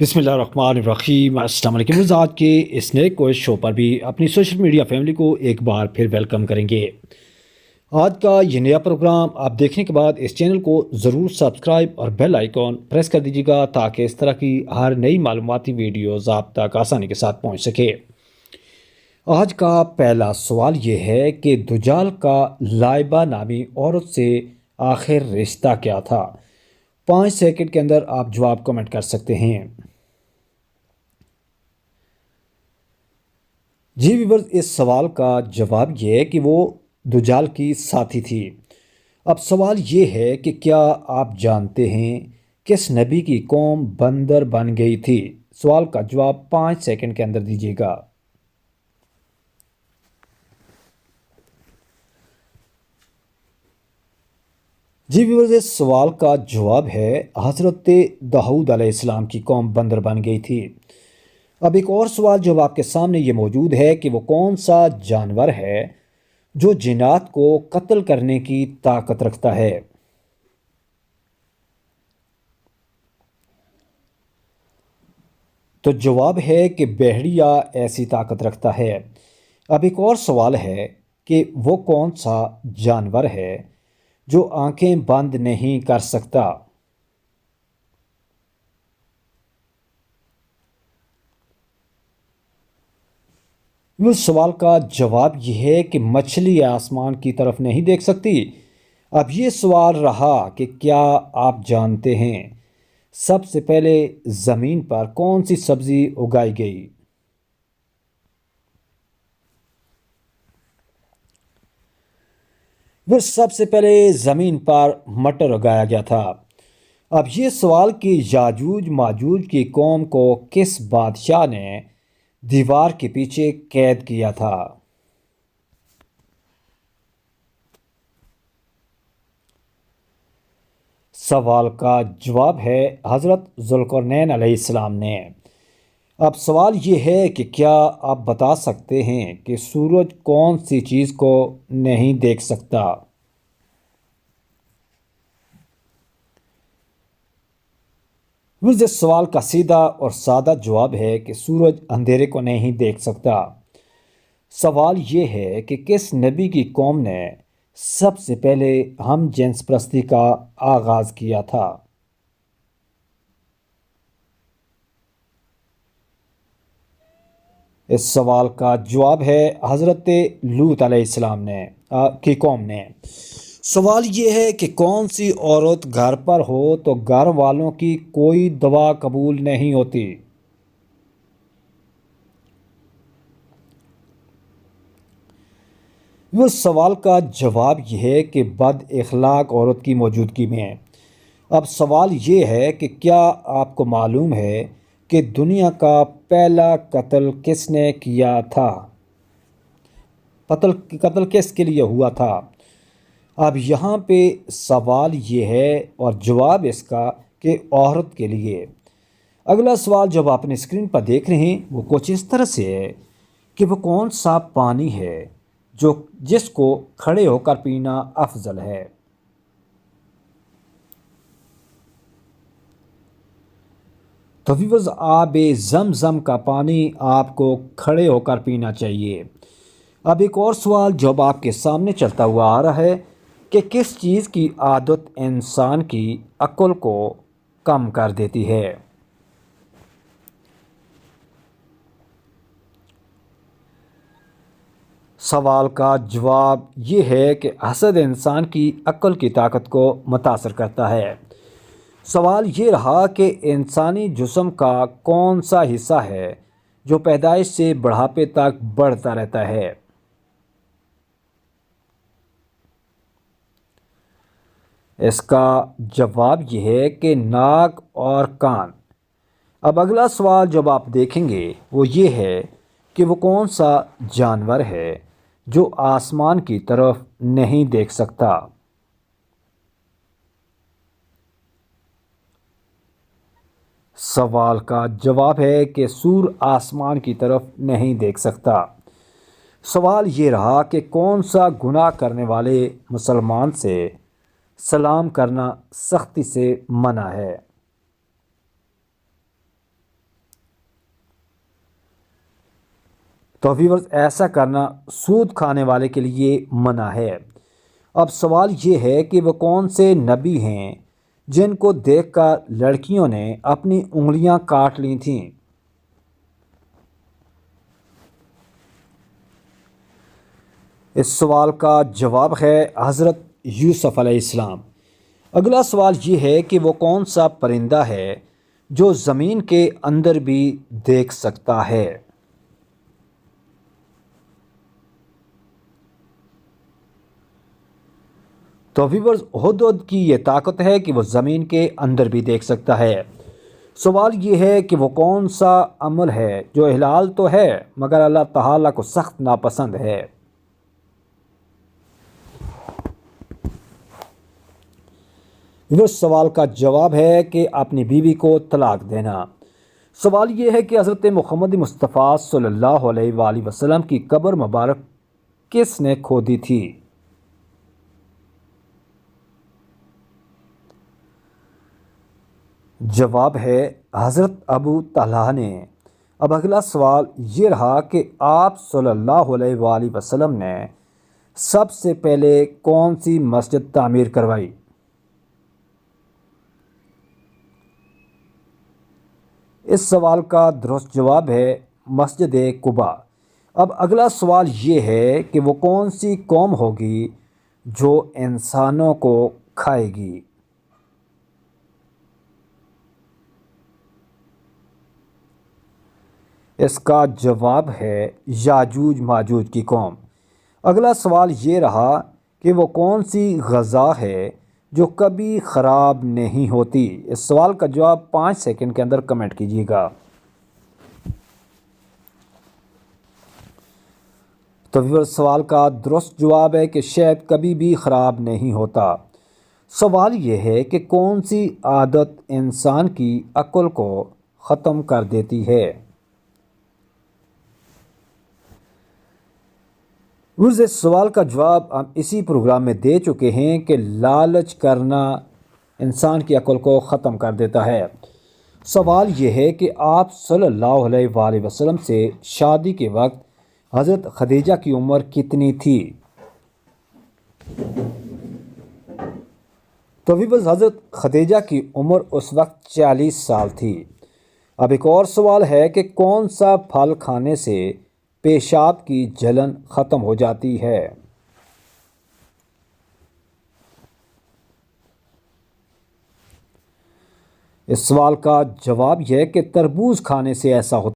बिस्मिल्लाहिर्रहमानिर्रहीम। अस्सलाम वालेकुम। आज के इस नए क्विज शो पर भी अपनी सोशल मीडिया फैमिली को एक बार फिर वेलकम करेंगे। आज का ये नया प्रोग्राम आप देखने के बाद इस चैनल को ज़रूर सब्सक्राइब और बेल आइकॉन प्रेस कर दीजिएगा ताकि इस तरह की हर नई मालूमाती वीडियोज़ आप तक आसानी के साथ पहुँच सके। आज का पहला सवाल ये है कि दुजाल का लाइबा नामी औरत से आखिर रिश्ता क्या था। 5 सेकंड के अंदर आप जवाब कमेंट कर सकते हैं। जी व्यूअर्स, इस सवाल का जवाब ये है कि वो दुजाल की साथी थी। अब सवाल ये है कि क्या आप जानते हैं किस नबी की कौम बंदर बन गई थी। सवाल का जवाब 5 सेकंड के अंदर दीजिएगा। जी व्यूअर्स, इस सवाल का जवाब है हज़रत दाऊद अलैहिस्सलाम की कौम बंदर बन गई थी। अब एक और सवाल जो आपके सामने ये मौजूद है कि वो कौन सा जानवर है जो जिन्नात को कत्ल करने की ताकत रखता है। तो जवाब है कि भेड़िया ऐसी ताकत रखता है। अब एक और सवाल है कि वो कौन सा जानवर है जो आंखें बंद नहीं कर सकता। उस सवाल का जवाब यह है कि मछली आसमान की तरफ नहीं देख सकती। अब ये सवाल रहा कि क्या आप जानते हैं सबसे पहले ज़मीन पर कौन सी सब्ज़ी उगाई गई। वो सबसे पहले ज़मीन पर मटर उगाया गया था। अब ये सवाल कि याजूज माजूज की कौम को किस बादशाह ने दीवार के पीछे कैद किया था। सवाल का जवाब है हज़रत ज़ुल्करनैन अलैहिस्सलाम ने। अब सवाल ये है कि क्या आप बता सकते हैं कि सूरज कौन सी चीज़ को नहीं देख सकता। इस सवाल का सीधा और सादा जवाब है कि सूरज अंधेरे को नहीं देख सकता। सवाल ये है कि किस नबी की कौम ने सबसे पहले हम जिन्स परस्ती का आगाज़ किया था। इस सवाल का जवाब है हज़रत लूत अलैहिस्सलाम ने की कौम ने। सवाल ये है कि कौन सी औरत घर पर हो तो घर वालों की कोई दवा कबूल नहीं होती। उस सवाल का जवाब यह है कि बद इखलाक औरत की मौजूदगी में। अब सवाल ये है कि क्या आपको मालूम है कि दुनिया का पहला कत्ल किसने किया था। कत्ल किसके लिए हुआ था। अब यहाँ पे सवाल ये है और जवाब इसका कि औरत के लिए। अगला सवाल जब आप अपनी स्क्रीन पर देख रहे हैं वो कुछ इस तरह से है कि वो कौन सा पानी है जो जिसको खड़े होकर पीना अफजल है। तो व्यूअर्स, आब ज़मज़म का पानी आपको खड़े होकर पीना चाहिए। अब एक और सवाल जब आपके सामने चलता हुआ आ रहा है कि किस चीज़ की आदत इंसान की अक्ल को कम कर देती है। सवाल का जवाब ये है कि हसद इंसान की अक्ल की ताकत को मुतासर करता है। सवाल ये रहा कि इंसानी जिस्म का कौन सा हिस्सा है जो पैदाइश से बुढ़ापे तक बढ़ता रहता है। इसका जवाब यह है कि नाक और कान। अब अगला सवाल जब आप देखेंगे वो ये है कि वो कौन सा जानवर है जो आसमान की तरफ नहीं देख सकता। सवाल का जवाब है कि सूर आसमान की तरफ नहीं देख सकता। सवाल ये रहा कि कौन सा गुनाह करने वाले मुसलमान से सलाम करना सख्ती से मना है। تو ویورز ایسا کرنا سود کھانے والے کے لیے منع ہے۔ اب سوال یہ ہے کہ وہ کون سے نبی ہیں جن کو دیکھ کر لڑکیوں نے اپنی انگلیاں کاٹ لی تھیں؟ اس سوال کا جواب ہے حضرت یوسف علیہ السلام۔ اگلا سوال یہ ہے کہ وہ کون سا پرندہ ہے جو زمین کے اندر بھی دیکھ سکتا ہے؟ تو ویورز ہدہد کی یہ طاقت ہے کہ وہ زمین کے اندر بھی دیکھ سکتا ہے۔ سوال یہ ہے کہ وہ کون سا عمل ہے جو حلال تو ہے مگر اللہ تعالیٰ کو سخت ناپسند ہے؟ اس سوال کا جواب ہے کہ اپنی بیوی کو طلاق دینا۔ سوال یہ ہے کہ حضرت محمد مصطفیٰ صلی اللہ علیہ وآلہ وسلم کی قبر مبارک کس نے کھودی تھی؟ جواب ہے حضرت ابو طلحہ نے۔ اب اگلا سوال یہ رہا کہ آپ صلی اللہ علیہ وآلہ وسلم نے سب سے پہلے کون سی مسجد تعمیر کروائی؟ اس سوال کا درست جواب ہے مسجد قباء۔ اب اگلا سوال یہ ہے کہ وہ کون سی قوم ہوگی جو انسانوں کو کھائے گی؟ اس کا جواب ہے یاجوج ماجوج کی قوم۔ اگلا سوال یہ رہا کہ وہ کون سی غذا ہے جو کبھی خراب نہیں ہوتی؟ اس سوال کا جواب 5 سیکنڈ کے اندر کمنٹ کیجیے گا۔ تو ویورز سوال کا درست جواب ہے کہ شہد کبھی بھی خراب نہیں ہوتا۔ سوال یہ ہے کہ کون سی عادت انسان کی عقل کو ختم کر دیتی ہے؟ اس سوال کا جواب ہم اسی پروگرام میں دے چکے ہیں کہ لالچ کرنا انسان کی عقل کو ختم کر دیتا ہے۔ سوال یہ ہے کہ آپ صلی اللہ علیہ وآلہ وسلم سے شادی کے وقت حضرت خدیجہ کی عمر کتنی تھی؟ تو ویورز حضرت خدیجہ کی عمر اس وقت 40 سال تھی۔ اب ایک اور سوال ہے کہ کون سا پھل کھانے سے پیشاب کی جلن ختم ہو جاتی ہے؟ اس سوال کا جواب یہ ہے کہ تربوز کھانے سے ایسا ہوتا ہے۔